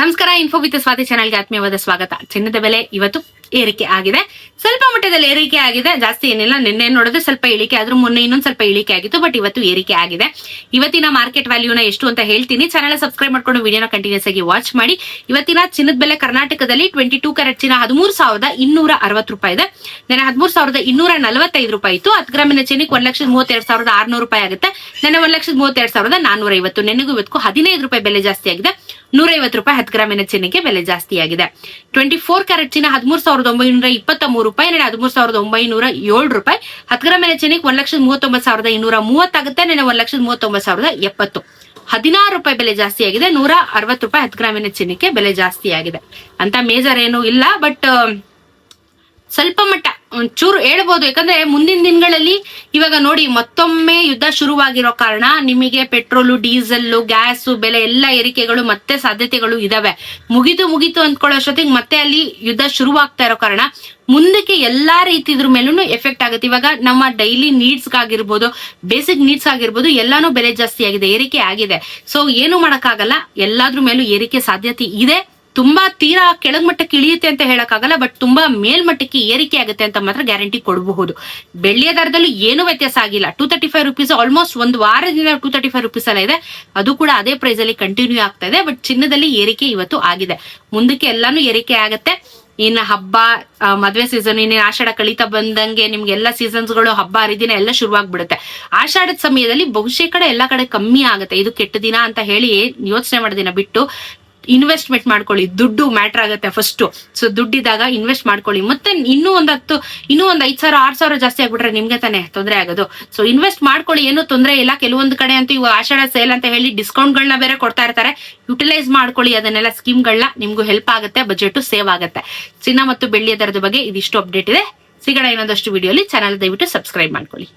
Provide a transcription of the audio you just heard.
ನಮಸ್ಕಾರ. Info with Swati ಚಾನಲ್ಗೆ ಆತ್ಮೀಯವಾದ ಸ್ವಾಗತ. ಚಿನ್ನದ ಬೆಲೆ ಇವತ್ತು ಏರಿಕೆ ಆಗಿದೆ, ಸ್ವಲ್ಪ ಮಟ್ಟದಲ್ಲಿ ಏರಿಕೆ ಆಗಿದೆ, ಜಾಸ್ತಿ ಏನಿಲ್ಲ. ನಿನ್ನೆ ನೋಡಿದ್ರೆ ಸ್ವಲ್ಪ ಇಳಿಕೆ ಆದ್ರೂ ಮೊನ್ನೆ ಇನ್ನೊಂದು ಸ್ವಲ್ಪ ಇಳಿಕೆ ಆಗಿತ್ತು, ಬಟ್ ಇವತ್ತು ಏರಿಕೆ ಆಗಿದೆ. ಇವತ್ತಿನ ಮಾರ್ಕೆಟ್ ವ್ಯಾಲ್ಯೂನ ಎಷ್ಟು ಅಂತ ಹೇಳ್ತೀನಿ. ಚಾನಲ್ ಸಬ್ಸ್ಕ್ರೈಬ್ ಮಾಡ್ಕೊಂಡು ವಿಡಿಯೋನ ಕಂಟಿನ್ಯೂಸ್ ಆಗಿ ವಾಚ್ ಮಾಡಿ. ಇವತ್ತಿನ ಚಿನ್ನದ ಬೆಲೆ ಕರ್ನಾಟಕದಲ್ಲಿ 22 ಕ್ಯಾರೆಟ್ ಚಿನ್ನ 13,260 ರೂಪಾಯಿ ಇದೆ. ನೆನೆ 13,245 ರೂಪಾಯಿ ಇತ್ತು. 10 ಗ್ರಾಮಿನ ಚಿನ್ನಕ್ಕೆ 1,32,600 ರೂಪಾಯಿ ಆಗುತ್ತೆ. ನೆನೆ 1,32,450. ನೆನೆಗೂ ಇವತ್ತು 15 ರೂಪಾಯಿ ಬೆಲೆ ಜಾಸ್ತಿ ಆಗಿದೆ. 150 ರೂಪಾಯಿ 10 ಗ್ರಾಮಿನ ಚಿನ್ನಕ್ಕೆ ಬೆಲೆ ಜಾಸ್ತಿ ಆಗಿದೆ. 24 ಕ್ಯಾರೆಟ್ ಚಿನ್ನ 13,923 ರೂಪಾಯಿ, 13,907 ರೂಪಾಯಿ. 10 ಗ್ರಾಮಿನ ಚಿನ್ನಕ್ಕೆ 1,39,230 ಆಗುತ್ತೆ. 1,39,070. 16 ರೂಪಾಯಿ ಬೆಲೆ ಜಾಸ್ತಿ ಆಗಿದೆ. 160 ರೂಪಾಯಿ 10 ಗ್ರಾಮಿನ ಚಿನ್ನಕ್ಕೆ ಬೆಲೆ ಜಾಸ್ತಿ ಆಗಿದೆ. ಅಂತ ಮೇಜರ್ ಏನು ಇಲ್ಲ, ಬಟ್ ಸ್ವಲ್ಪ ಮಟ್ಟ ಒಂಚೂರು ಹೇಳ್ಬೋದು. ಯಾಕಂದ್ರೆ ಮುಂದಿನ ದಿನಗಳಲ್ಲಿ ಇವಾಗ ನೋಡಿ ಮತ್ತೊಮ್ಮೆ ಯುದ್ಧ ಶುರುವಾಗಿರೋ ಕಾರಣ ನಿಮಗೆ ಪೆಟ್ರೋಲು, ಡೀಸೆಲ್, ಗ್ಯಾಸ್ ಬೆಲೆ ಎಲ್ಲ ಏರಿಕೆಗಳು ಮತ್ತೆ ಸಾಧ್ಯತೆಗಳು ಇದಾವೆ. ಮುಗಿತು ಅಂದ್ಕೊಳ್ಳೋಷ್ಟೊತ್ತಿಗೆ ಮತ್ತೆ ಅಲ್ಲಿ ಯುದ್ಧ ಶುರುವಾಗ್ತಾ ಇರೋ ಕಾರಣ ಮುಂದಕ್ಕೆ ಎಲ್ಲಾ ರೀತಿ ಇದ್ರ ಮೇಲೂ ಎಫೆಕ್ಟ್ ಆಗುತ್ತೆ. ಇವಾಗ ನಮ್ಮ ಡೈಲಿ ನೀಡ್ಸ್ ಆಗಿರ್ಬೋದು, ಬೇಸಿಕ್ ನೀಡ್ಸ್ ಆಗಿರ್ಬೋದು, ಎಲ್ಲಾನು ಬೆಲೆ ಜಾಸ್ತಿ ಆಗಿದೆ, ಏರಿಕೆ ಆಗಿದೆ. ಸೊ ಏನು ಮಾಡಕ್ಕಾಗಲ್ಲ, ಎಲ್ಲಾದ್ರ ಮೇಲೂ ಏರಿಕೆ ಸಾಧ್ಯತೆ ಇದೆ. ತುಂಬಾ ತೀರಾ ಕೆಳಗ್ ಮಟ್ಟಕ್ಕೆ ಇಳಿಯುತ್ತೆ ಅಂತ ಹೇಳಕ್ಕಾಗಲ್ಲ, ಬಟ್ ತುಂಬಾ ಮೇಲ್ಮಟ್ಟಕ್ಕೆ ಏರಿಕೆ ಆಗುತ್ತೆ ಅಂತ ಮಾತ್ರ ಗ್ಯಾರಂಟಿ ಕೊಡಬಹುದು. ಬೆಳ್ಳಿಯ ದರದಲ್ಲಿ ಏನು ವ್ಯತ್ಯಾಸ ಆಗಿಲ್ಲ. 235 ರುಪೀಸ್ ಆಲ್ಮೋಸ್ಟ್ ಒಂದು ವಾರದಿಂದ 235 ರುಪೀಸ್ ಅಲ್ಲ ಇದೆ, ಅದು ಕೂಡ ಅದೇ ಪ್ರೈಸ್ ಅಲ್ಲಿ ಕಂಟಿನ್ಯೂ ಆಗ್ತಾ ಇದೆ. ಬಟ್ ಚಿನ್ನದಲ್ಲಿ ಏರಿಕೆ ಇವತ್ತು ಆಗಿದೆ, ಮುಂದಕ್ಕೆ ಎಲ್ಲಾನು ಏರಿಕೆ ಆಗತ್ತೆ. ಇನ್ನು ಹಬ್ಬ, ಮದ್ವೆ ಸೀಸನ್, ಇನ್ನು ಆಷಾಢ ಕಳೀತಾ ಬಂದಂಗೆ ನಿಮ್ಗೆ ಎಲ್ಲಾ ಸೀಸನ್ಸ್ ಗಳು, ಹಬ್ಬ ಹರಿದಿನ ಎಲ್ಲ ಶುರುವಾಗ್ಬಿಡುತ್ತೆ. ಆಷಾಢದ ಸಮಯದಲ್ಲಿ ಬಹುಶೇಕಡ ಎಲ್ಲಾ ಕಡೆ ಕಮ್ಮಿ ಆಗುತ್ತೆ. ಇದು ಕೆಟ್ಟ ದಿನ ಅಂತ ಹೇಳಿ ಯೋಚನೆ ಮಾಡೋದಿನ ಬಿಟ್ಟು ಇನ್ವೆಸ್ಟ್ಮೆಂಟ್ ಮಾಡ್ಕೊಳ್ಳಿ. ದುಡ್ಡು ಮ್ಯಾಟರ್ ಆಗುತ್ತೆ ಫಸ್ಟ್. ಸೊ ದುಡ್ಡಿದಾಗ ಇನ್ವೆಸ್ಟ್ ಮಾಡ್ಕೊಳ್ಳಿ. ಮತ್ತೆ ಇನ್ನೂ ಒಂದ್ 5,000 6,000 ಜಾಸ್ತಿ ಆಗ್ಬಿಟ್ರೆ ನಿಮ್ಗೆ ತಾನೇ ತೊಂದರೆ ಆಗೋದು. ಸೊ ಇನ್ವೆಸ್ಟ್ ಮಾಡ್ಕೊಳ್ಳಿ, ಏನು ತೊಂದರೆ ಇಲ್ಲ. ಕೆಲವೊಂದು ಕಡೆ ಅಂತೂ ಇವಾಗ ಆಷಾಢ ಸೇಲ್ ಅಂತ ಹೇಳಿ ಡಿಸ್ಕೌಂಟ್ ಗಳನ್ನ ಬೇರೆ ಕೊಡ್ತಾ ಇರ್ತಾರೆ. ಯುಟಿಲೈಸ್ ಮಾಡ್ಕೊಳ್ಳಿ ಅದನ್ನೆಲ್ಲ, ಸ್ಕೀಮ್ ಗಳನ್ನ. ನಿಮ್ಗೂ ಹೆಲ್ಪ್ ಆಗುತ್ತೆ, ಬಜೆಟ್ ಸೇವ್ ಆಗುತ್ತೆ. ಚಿನ್ನ ಮತ್ತು ಬೆಳ್ಳಿಯ ದರದ ಬಗ್ಗೆ ಇದಿಷ್ಟು ಅಪ್ಡೇಟ್ ಇದೆ. ಸಿಗೋಣ ಇನ್ನೊಂದಷ್ಟು ವಿಡಿಯೋಲಿ. ಚಾನಲ್ ದಯವಿಟ್ಟು ಸಬ್ಸ್ಕ್ರೈಬ್ ಮಾಡ್ಕೊಳ್ಳಿ.